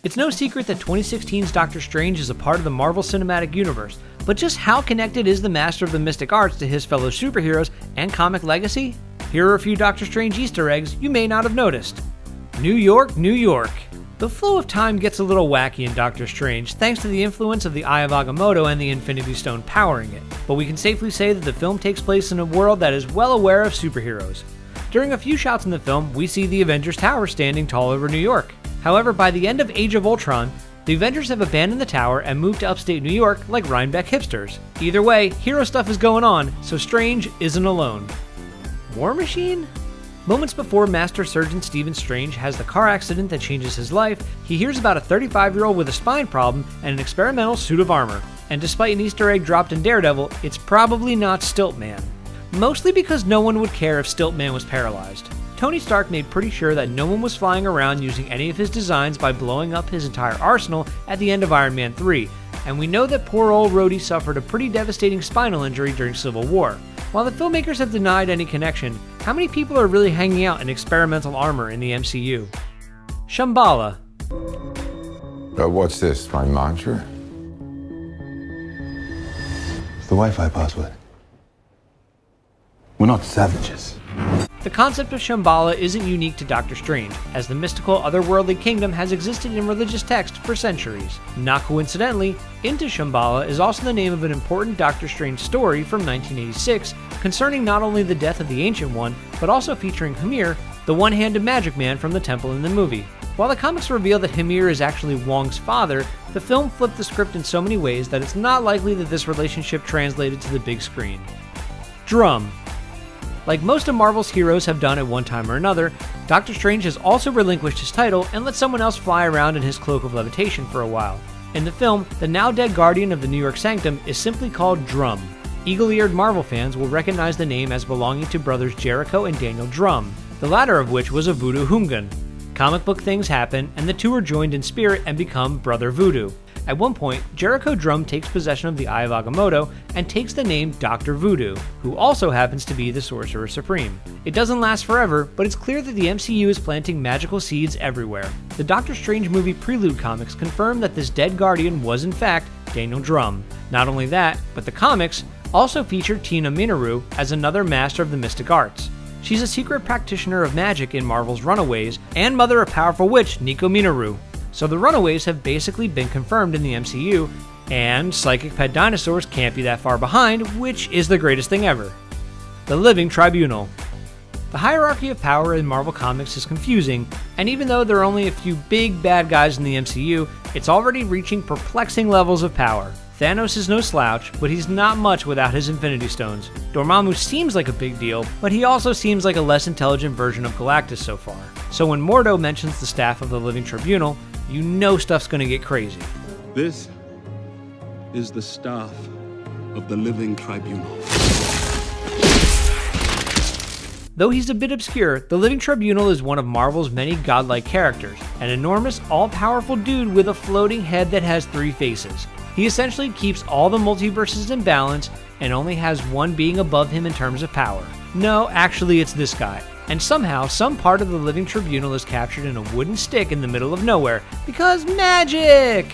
It's no secret that 2016's Doctor Strange is a part of the Marvel Cinematic Universe, but just how connected is the Master of the Mystic Arts to his fellow superheroes and comic legacy? Here are a few Doctor Strange Easter eggs you may not have noticed. New York, New York. The flow of time gets a little wacky in Doctor Strange thanks to the influence of the Eye of Agamotto and the Infinity Stone powering it, but we can safely say that the film takes place in a world that is well aware of superheroes. During a few shots in the film, we see the Avengers Tower standing tall over New York. However, by the end of Age of Ultron, the Avengers have abandoned the tower and moved to upstate New York like Rhinebeck hipsters. Either way, hero stuff is going on, so Strange isn't alone. War Machine? Moments before Master Surgeon Stephen Strange has the car accident that changes his life, he hears about a 35-year-old with a spine problem and an experimental suit of armor. And despite an Easter egg dropped in Daredevil, it's probably not Stiltman. Mostly because no one would care if Stiltman was paralyzed. Tony Stark made pretty sure that no one was flying around using any of his designs by blowing up his entire arsenal at the end of Iron Man 3, and we know that poor old Rhodey suffered a pretty devastating spinal injury during Civil War. While the filmmakers have denied any connection, how many people are really hanging out in experimental armor in the MCU? Shamballa. What's this, my mantra? It's the Wi-Fi password. We're not savages. The concept of Shamballa isn't unique to Doctor Strange, as the mystical otherworldly kingdom has existed in religious texts for centuries. Not coincidentally, Into Shamballa is also the name of an important Doctor Strange story from 1986 concerning not only the death of the Ancient One, but also featuring Hymir, the one-handed magic man from the temple in the movie. While the comics reveal that Hymir is actually Wong's father, the film flipped the script in so many ways that it's not likely that this relationship translated to the big screen. Drumm. Like most of Marvel's heroes have done at one time or another, Doctor Strange has also relinquished his title and let someone else fly around in his cloak of levitation for a while. In the film, the now-dead guardian of the New York Sanctum is simply called Drumm. Eagle-eared Marvel fans will recognize the name as belonging to brothers Jericho and Daniel Drumm, the latter of which was a voodoo hooligan. Comic book things happen, and the two are joined in spirit and become Brother Voodoo. At one point, Jericho Drumm takes possession of the Eye of Agamotto and takes the name Dr. Voodoo, who also happens to be the Sorcerer Supreme. It doesn't last forever, but it's clear that the MCU is planting magical seeds everywhere. The Doctor Strange movie Prelude comics confirm that this dead guardian was in fact Daniel Drumm. Not only that, but the comics also feature Tina Minoru as another master of the mystic arts. She's a secret practitioner of magic in Marvel's Runaways and mother of powerful witch Nico Minoru. So the Runaways have basically been confirmed in the MCU, and psychic pet dinosaurs can't be that far behind, which is the greatest thing ever. The Living Tribunal. The hierarchy of power in Marvel Comics is confusing, and even though there are only a few big bad guys in the MCU, it's already reaching perplexing levels of power. Thanos is no slouch, but he's not much without his Infinity Stones. Dormammu seems like a big deal, but he also seems like a less intelligent version of Galactus so far. So when Mordo mentions the staff of the Living Tribunal, you know stuff's gonna get crazy. This is the staff of the Living Tribunal. Though he's a bit obscure, the Living Tribunal is one of Marvel's many godlike characters, an enormous, all-powerful dude with a floating head that has 3 faces. He essentially keeps all the multiverses in balance and only has one being above him in terms of power. No, actually it's this guy. And somehow, some part of the Living Tribunal is captured in a wooden stick in the middle of nowhere, because magic!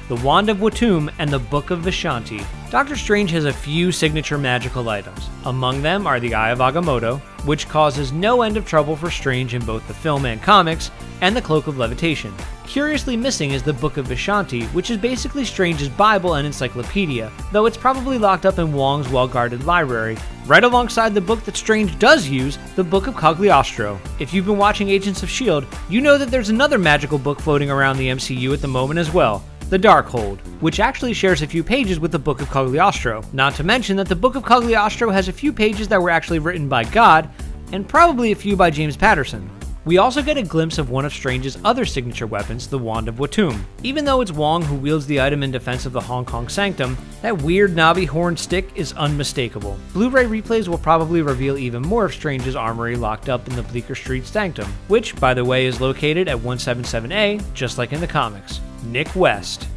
The Wand of Watoomb and the Book of Vishanti. Doctor Strange has a few signature magical items. Among them are the Eye of Agamotto, which causes no end of trouble for Strange in both the film and comics, and the Cloak of Levitation. Curiously missing is the Book of Vishanti, which is basically Strange's Bible and encyclopedia, though it's probably locked up in Wong's well-guarded library, right alongside the book that Strange does use, the Book of Cagliostro. If you've been watching Agents of S.H.I.E.L.D., you know that there's another magical book floating around the MCU at the moment as well, the Darkhold, which actually shares a few pages with the Book of Cagliostro. Not to mention that the Book of Cagliostro has a few pages that were actually written by God, and probably a few by James Patterson. We also get a glimpse of one of Strange's other signature weapons, the Wand of Watoomb. Even though it's Wong who wields the item in defense of the Hong Kong Sanctum, that weird knobby horned stick is unmistakable. Blu-ray replays will probably reveal even more of Strange's armory locked up in the Bleecker Street Sanctum, which, by the way, is located at 177A, just like in the comics. Nic West.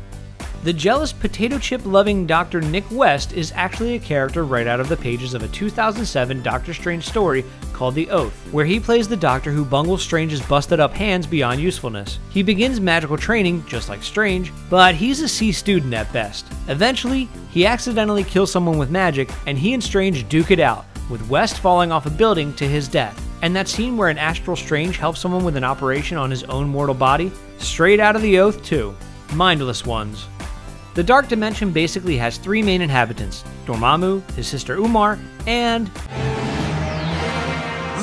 The jealous potato chip loving Dr. Nic West is actually a character right out of the pages of a 2007 Doctor Strange story called The Oath, where he plays the doctor who bungles Strange's busted up hands beyond usefulness. He begins magical training, just like Strange, but he's a C student at best. Eventually, he accidentally kills someone with magic, and he and Strange duke it out, with West falling off a building to his death. And that scene where an astral Strange helps someone with an operation on his own mortal body? Straight out of The Oath too. Mindless Ones. The Dark Dimension basically has three main inhabitants: Dormammu, his sister Umar, and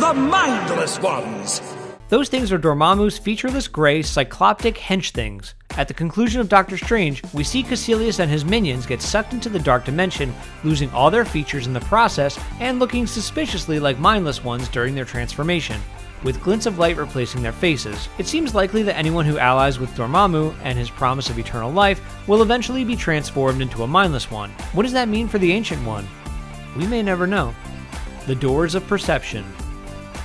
the Mindless Ones! Those things are Dormammu's featureless gray cycloptic hench things. At the conclusion of Doctor Strange, we see Caecilius and his minions get sucked into the Dark Dimension, losing all their features in the process and looking suspiciously like Mindless Ones during their transformation, with glints of light replacing their faces. It seems likely that anyone who allies with Dormammu and his promise of eternal life will eventually be transformed into a Mindless One. What does that mean for the Ancient One? We may never know. The Doors of Perception.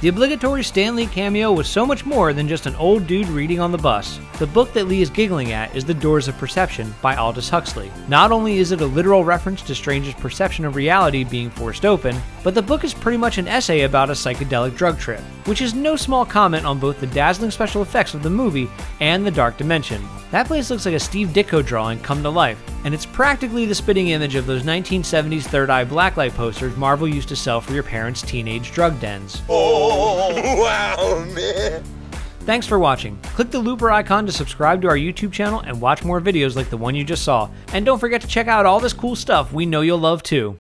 The obligatory Stan Lee cameo was so much more than just an old dude reading on the bus. The book that Lee is giggling at is The Doors of Perception by Aldous Huxley. Not only is it a literal reference to Strange's perception of reality being forced open, but the book is pretty much an essay about a psychedelic drug trip, which is no small comment on both the dazzling special effects of the movie and the Dark Dimension. That place looks like a Steve Ditko drawing come to life, and it's practically the spitting image of those 1970s Third Eye blacklight posters Marvel used to sell for your parents' teenage drug dens. Oh, wow, man. Thanks for watching. Click the looper icon to subscribe to our YouTube channel and watch more videos like the one you just saw. And don't forget to check out all this cool stuff we know you'll love too.